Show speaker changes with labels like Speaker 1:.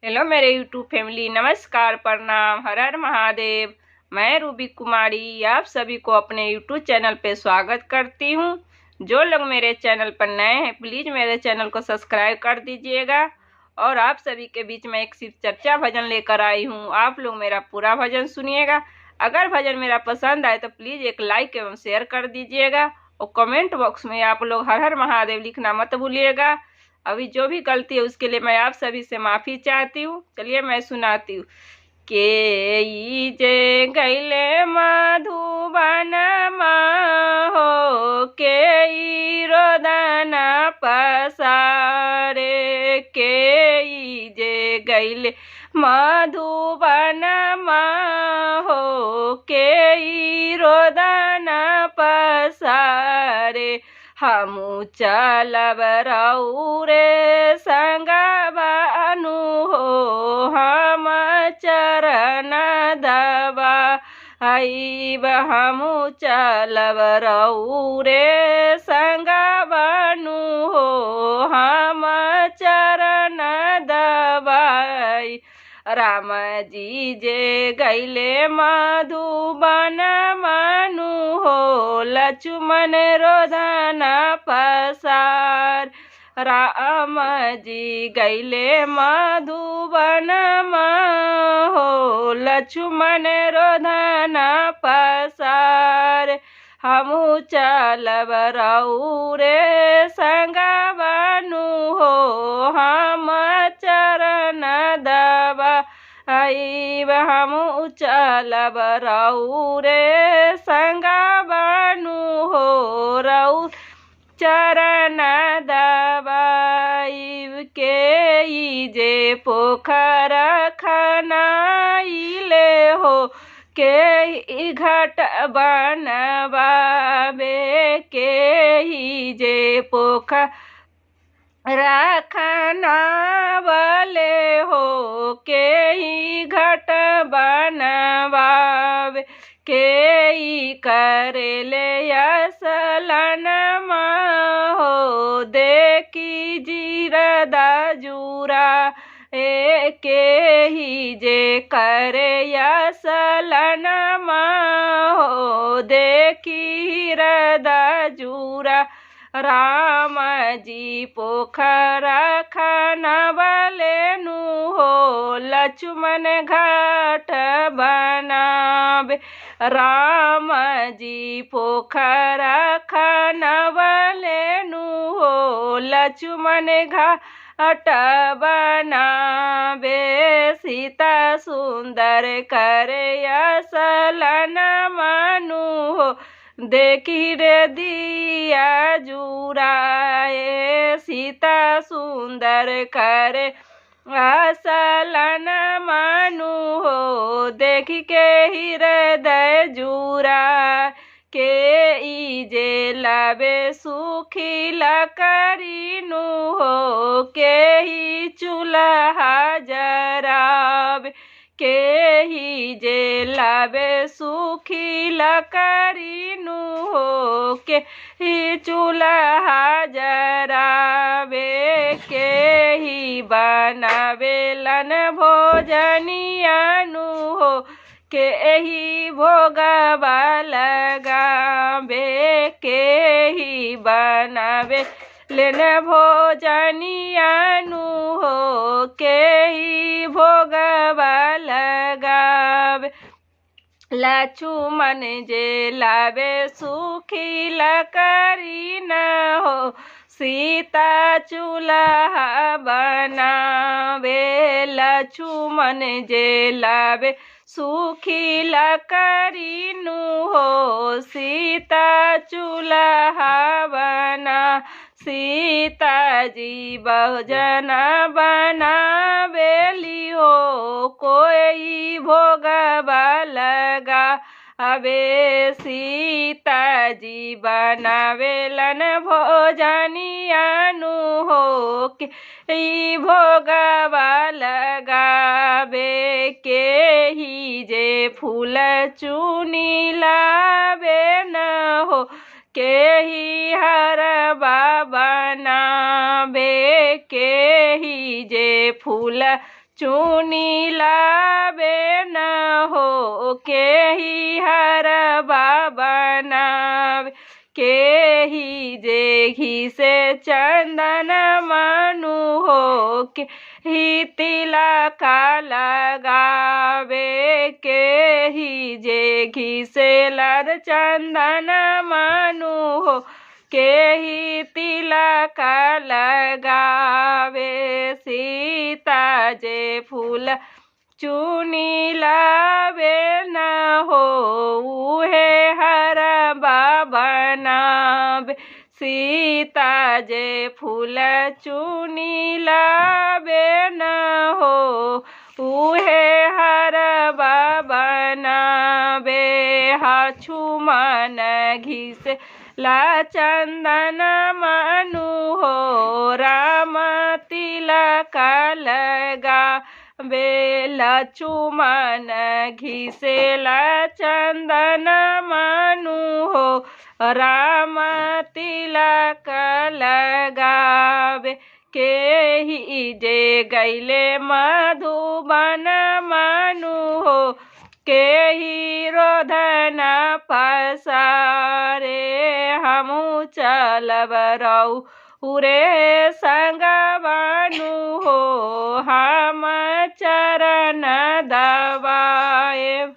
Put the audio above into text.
Speaker 1: Hello मेरे YouTube family, नमस्कार, प्रणाम, हर हर महादेव। मैं रूबी कुमारी आप सभी को अपने यूट्यूब चैनल पे स्वागत करती हूँ। जो लोग मेरे चैनल पर नए हैं प्लीज़ मेरे चैनल को सब्सक्राइब कर दीजिएगा। और आप सभी के बीच में एक शिव चर्चा भजन लेकर आई हूँ, आप लोग मेरा पूरा भजन सुनिएगा। अगर भजन मेरा पसंद आए तो प्लीज़ एक लाइक एवं शेयर कर दीजिएगा और कमेंट बॉक्स में आप लोग हर हर महादेव लिखना मत भूलिएगा। अभी जो भी गलती है उसके लिए मैं आप सभी से माफ़ी चाहती हूँ। चलिए मैं सुनाती हूँ। के जे गैले मधुबन हो के रोदन पसारे के जे गैले मधुबन हो के रोदन पसारे हमू चलब रौरे संगवानु हो हम चरण दबा आईब हमू चलब रौरे संगवानु हो हम चरण दबाई। राम जी जे गैले मधुबन मनु हो लक्ष्मण रोदन पसार। राम जी गैले मधुबन हो लक्ष्मण रोदन पसार। हमू चलब रौरे संगवानु हो हम चरण दबा आईब हमू चलब रौरे संगवानु हो रौ चरण दबाईब के जे पोखर खनाइले हो के घट बनवावे के जे पोखर रखना वाले हो के घट बनवावे के करेले असलन हो देखी जीरदा जूरा के जे करे असलन हो देखी हृदा जूरा। राम जी पोखरा खनवले नु हो लक्ष्मण घाट बनावे। राम जी पोखरा खनवले नु हो लक्ष्मण घाट बनावे। सीता सुंदर करे असलन मनु हो देखी रे दिया जुराए। सीता सुंदर करे असलन मनु हो देखी के हृदय जुरा के जे लावे सुखी लकरीनु हो के ही चूल्हा जरावे के जे लावे सुखी लकरीनु हो के ही चूल्हा जरावे के ही बनावेलन भोजनियानु हो के ही भोगवा लगावे के ही बनावे लेन भोजनियानु हो के ही भोगवा लगावे। लक्ष्मण जे लावे सुखी लकरी न हो सीता चूल्हा बनावे। लक्ष्मण जे लावे सुखी लकरी नु हो सीता चूल्हा बना। सीता जी बहुजन बनावेली हो कोई भोगवा लगा अबे। सीता जी बनावेलन भोजनियानु हो के भोगवा लगावे के ही जे फूल चुनी लावे न हो के ही हर बाबा नावे के ही जे फूल चुनी लावे न हो के ही हर बनावे के ही जेघी से चंदन मानु हो के ही तिलक लगावे के ही जेघी से लर चंदन मानु हो के ही तिलक लगावे सीता जे फूल चुनी लावे न हो उहे हर बनावे सीता जे फूल चुनी लावे न हो उहे हर बनावे हछुमन घिसे ला चंदन मानु हो राम तिलक लगा लक्ष्मण घिसेला चंदन मानु हो राम तिलक लगावे के ही जे गैले मधुबन मानु हो के ही रोधन पसारे हमू चलब रहू रे संगवानु हो हम चरण दबाए।